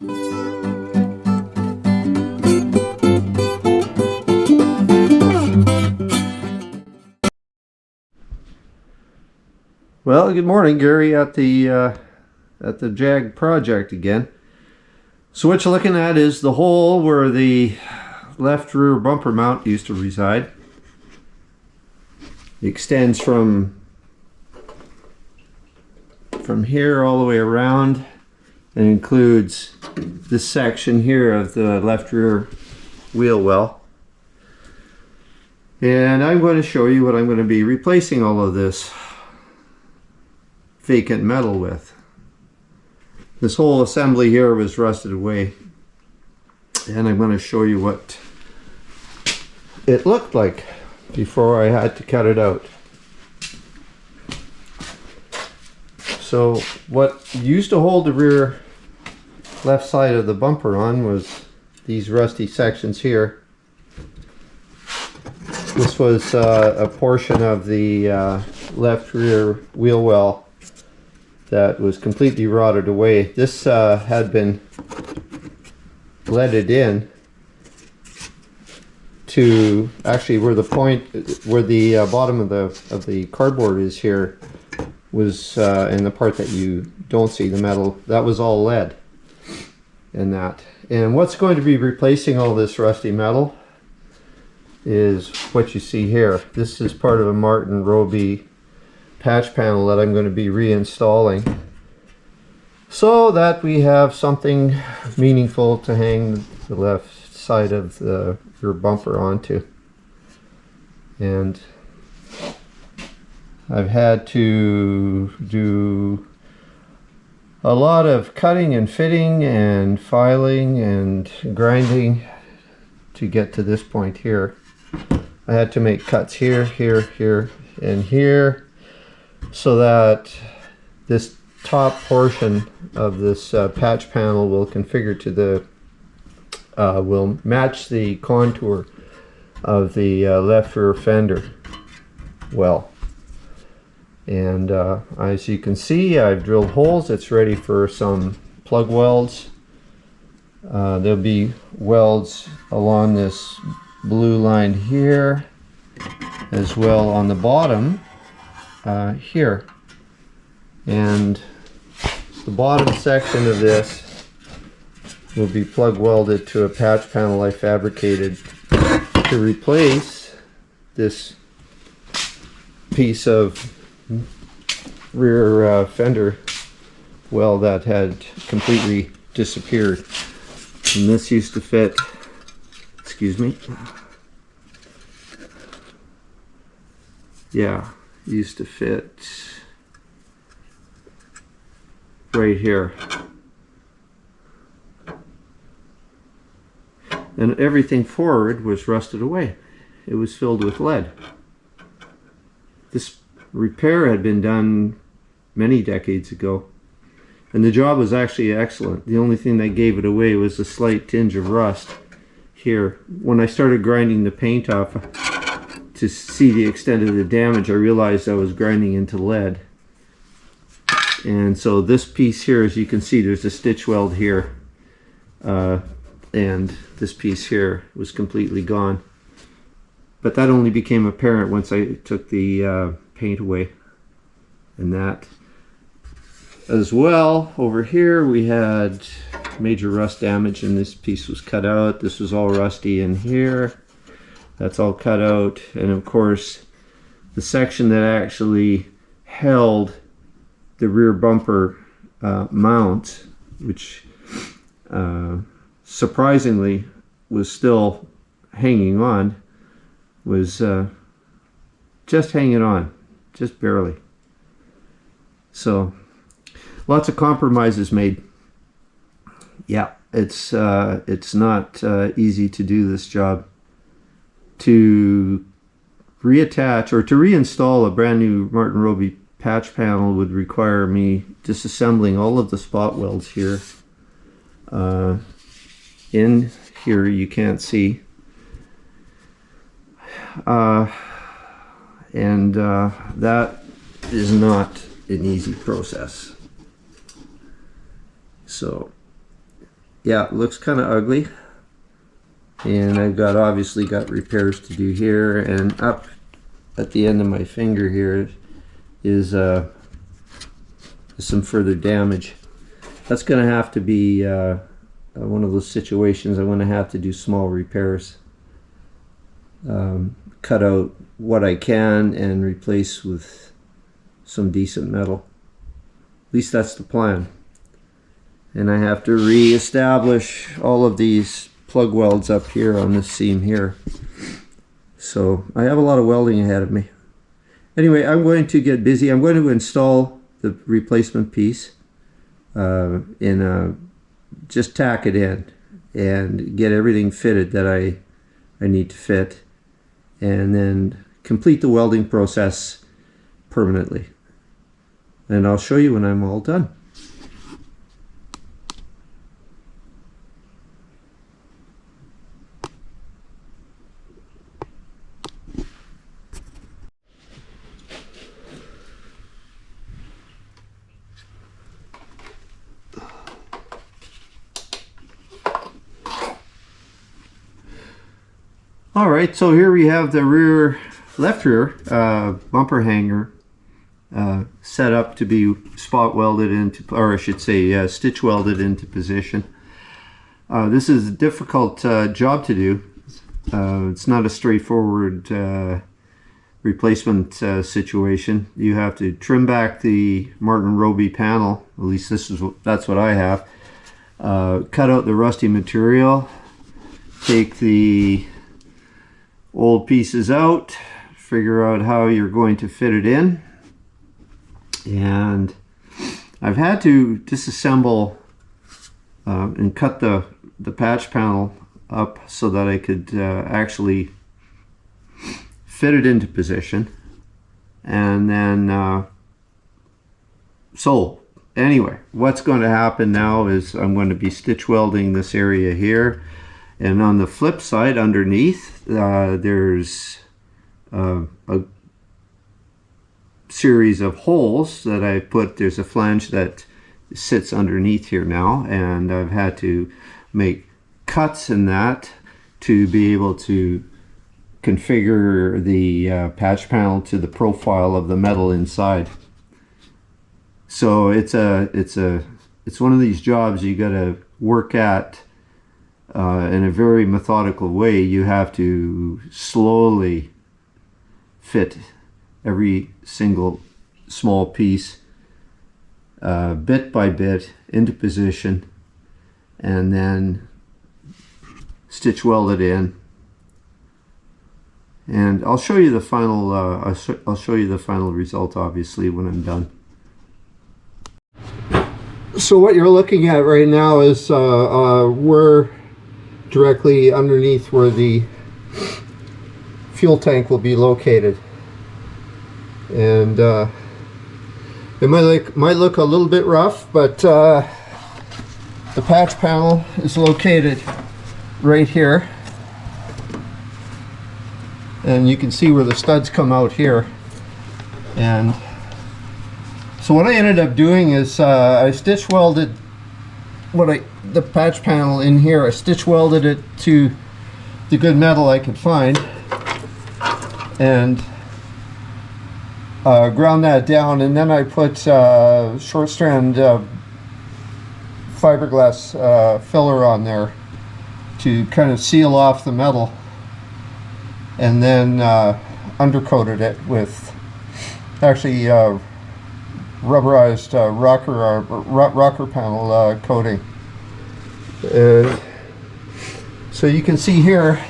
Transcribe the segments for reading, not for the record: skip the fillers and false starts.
Well, good morning, Gary at the Jag project again. So what you're looking at is the hole where the left rear bumper mount used to reside. It extends from here all the way around and includes this section here of the left rear wheel well. And I'm going to show you what I'm going to be replacing all of this vacant metal with. This whole assembly here was rusted away, and I'm going to show you what it looked like before I had to cut it out. So what used to hold the rear left side of the bumper on was these rusty sections here. This was a portion of the left rear wheel well that was completely rotted away. This had been leaded in to actually where the point, where the bottom of the cardboard is here, was in the part that you don't see, the metal, that was all lead in that. And what's going to be replacing all this rusty metal is what you see here. This is part of a Martin Roby patch panel that I'm going to be reinstalling so that we have something meaningful to hang the left side of the rear bumper onto. And I've had to do a lot of cutting and fitting and filing and grinding to get to this point here. I had to make cuts here, here, here, and here, so that this top portion of this patch panel will configure to the will match the contour of the left rear fender well. And as you can see, I've drilled holes. It's ready for some plug welds. There'll be welds along this blue line here, as well on the bottom here. And the bottom section of this will be plug welded to a patch panel I fabricated to replace this piece of rear fender well that had completely disappeared. And this used to fit, excuse me, yeah, used to fit right here. And everything forward was rusted away. It was filled with lead. This repair had been done many decades ago, and the job was actually excellent. The only thing that gave it away was a slight tinge of rust here. When I started grinding the paint off to see the extent of the damage, I realized I was grinding into lead. And so this piece here, as you can see, there's a stitch weld here, and this piece here was completely gone. But that only became apparent once I took the paint away. And that as well, over here we had major rust damage, and this piece was cut out. This was all rusty in here. That's all cut out. And of course, the section that actually held the rear bumper mount, which surprisingly was still hanging on, was just hanging on, just barely. So lots of compromises made. Yeah, it's not easy to do this job. To reattach or to reinstall a brand new Martin Roby patch panel would require me disassembling all of the spot welds here. In here you can't see. That is not an easy process. So yeah, it looks kind of ugly. And I've obviously got repairs to do here, and up at the end of my finger here is some further damage. That's going to have to be one of those situations I'm going to have to do small repairs. Cut out what I can and replace with some decent metal. At least that's the plan. And I have to re-establish all of these plug welds up here on this seam here. So I have a lot of welding ahead of me. Anyway, I'm going to get busy. I'm going to install the replacement piece just tack it in and get everything fitted that I need to fit, and then complete the welding process permanently. And I'll show you when I'm all done. Alright, so here we have the left rear bumper hanger set up to be spot welded into, or I should say stitch welded into position. This is a difficult job to do. It's not a straightforward replacement situation. You have to trim back the Martin Roby panel, at least that's what I have. Cut out the rusty material, take the old pieces out, figure out how you're going to fit it in, and I've had to disassemble and cut the patch panel up so that I could actually fit it into position. And then so anyway, what's going to happen now is I'm going to be stitch welding this area here. And on the flip side, underneath, there's a series of holes that I put. There's a flange that sits underneath here now, and I've had to make cuts in that to be able to configure the patch panel to the profile of the metal inside. So it's one of these jobs you got to work at in a very methodical way. You have to slowly fit every single small piece bit by bit into position, and then stitch weld it in. And I'll show you the final I'll show you the final result, obviously, when I'm done. So what you're looking at right now is we're directly underneath where the fuel tank will be located, and it might look a little bit rough, but the patch panel is located right here, and you can see where the studs come out here. And so what I ended up doing is I stitch welded the patch panel in here. I stitch welded it to the good metal I could find, and ground that down, and then I put short strand fiberglass filler on there to kind of seal off the metal, and then undercoated it with actually rubberized rocker panel coating. So you can see here,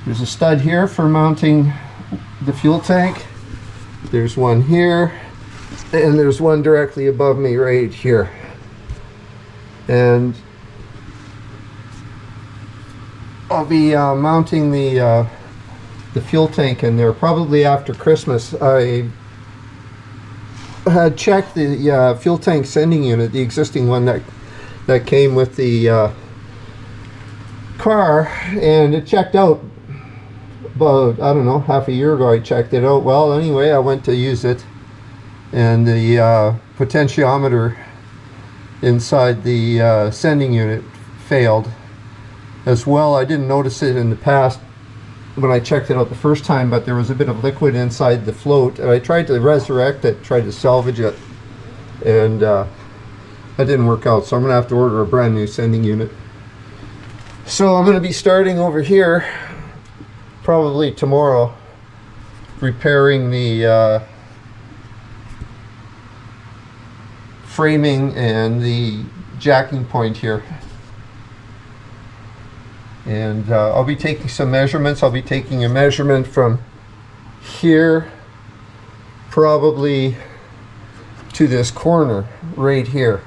there's a stud here for mounting the fuel tank. There's one here, and there's one directly above me right here. And I'll be mounting the fuel tank in there probably after Christmas. I had checked the fuel tank sending unit, the existing one that came with the car, and it checked out about, I don't know, half a year ago. I checked it out. Well, anyway, I went to use it, and the potentiometer inside the sending unit failed as well. I didn't notice it in the past when I checked it out the first time, but there was a bit of liquid inside the float, and I tried to resurrect it, tried to salvage it, and that didn't work out, so I'm gonna have to order a brand new sending unit. So I'm gonna be starting over here probably tomorrow, repairing the framing and the jacking point here. And I'll be taking some measurements. I'll be taking a measurement from here probably to this corner right here.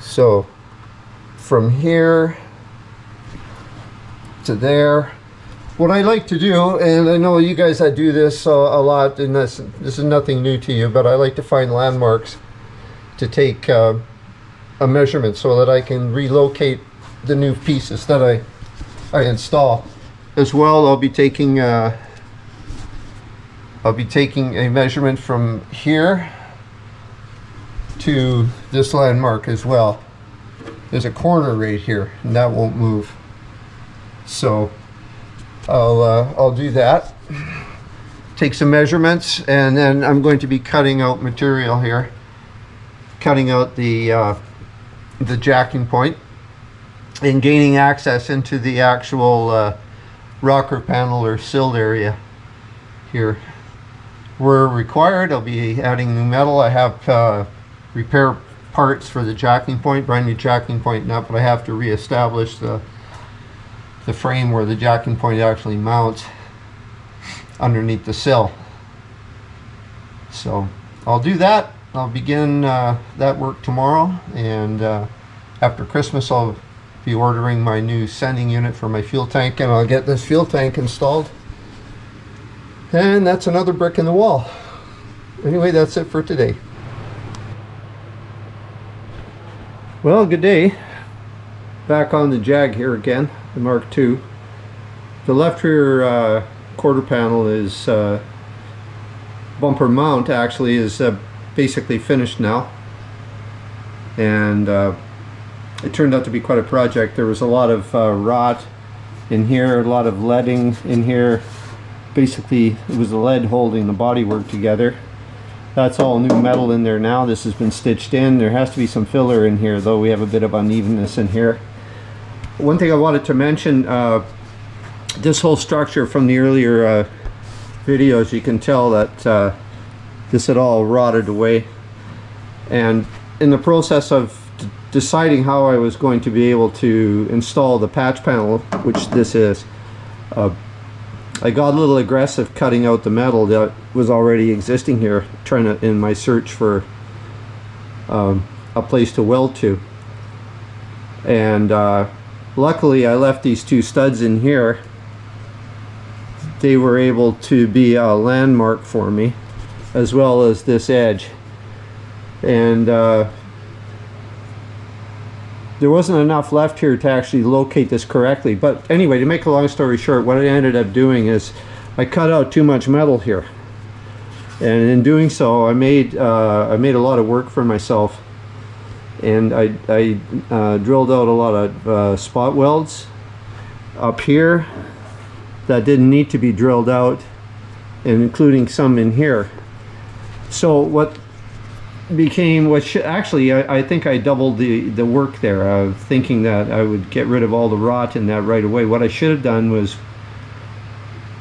So from here to there. What I like to do, and I know you guys that do this a lot, and this is nothing new to you, but I like to find landmarks to take a measurement so that I can relocate the new pieces that I install. As well, I'll be taking a measurement from here to this landmark as well. There's a corner right here, and that won't move. So I'll do that. Take some measurements, and then I'm going to be cutting out material here, cutting out the jacking point, and gaining access into the actual rocker panel or sill area here. Where required, I'll be adding new metal. I have repair parts for the jacking point, brand new jacking point now, but I have to re-establish the frame where the jacking point actually mounts underneath the sill. So I'll do that. I'll begin that work tomorrow, and after Christmas I'll be ordering my new sending unit for my fuel tank, and I'll get this fuel tank installed, and that's another brick in the wall. Anyway, that's it for today. Well, good day. Back on the Jag here again, the Mark II. The left rear quarter panel is bumper mount actually is basically finished now, and it turned out to be quite a project. There was a lot of rot in here, a lot of leading in here. Basically it was the lead holding the bodywork together. That's all new metal in there now. This has been stitched in. There has to be some filler in here though. We have a bit of unevenness in here. One thing I wanted to mention, this whole structure from the earlier videos, you can tell that this had all rotted away, and in the process of deciding how I was going to be able to install the patch panel, which this is, I got a little aggressive cutting out the metal that was already existing here, trying to, in my search for a place to weld to. And luckily I left these two studs in here. They were able to be a landmark for me, as well as this edge. And there wasn't enough left here to actually locate this correctly. But anyway, to make a long story short, what I ended up doing is I cut out too much metal here, and in doing so I made a lot of work for myself. And I drilled out a lot of spot welds up here that didn't need to be drilled out, and including some in here. So what became, actually I think I doubled the work there, thinking that I would get rid of all the rot in that right away. What I should have done was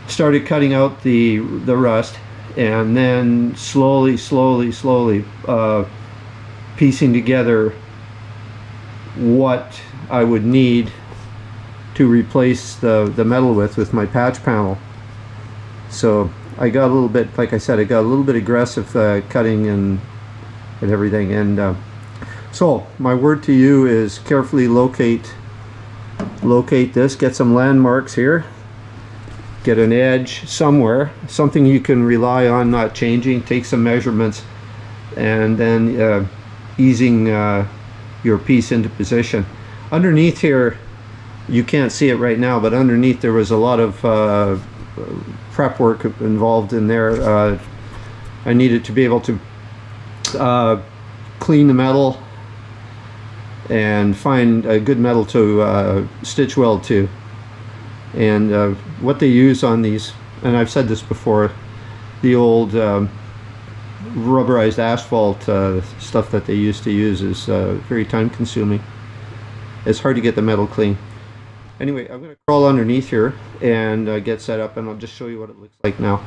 started cutting out the rust, and then slowly piecing together what I would need to replace the metal with my patch panel. So I got a little bit, like I said, I got a little bit aggressive cutting and everything. And so my word to you is carefully locate this, get some landmarks here, get an edge somewhere, something you can rely on not changing, take some measurements, and then easing your piece into position. Underneath here, you can't see it right now, but underneath there was a lot of prep work involved in there. I needed to be able to clean the metal and find a good metal to stitch weld to. And what they use on these, and I've said this before, the old rubberized asphalt stuff that they used to use is very time consuming. It's hard to get the metal clean. Anyway, I'm going to crawl underneath here and get set up, and I'll just show you what it looks like now.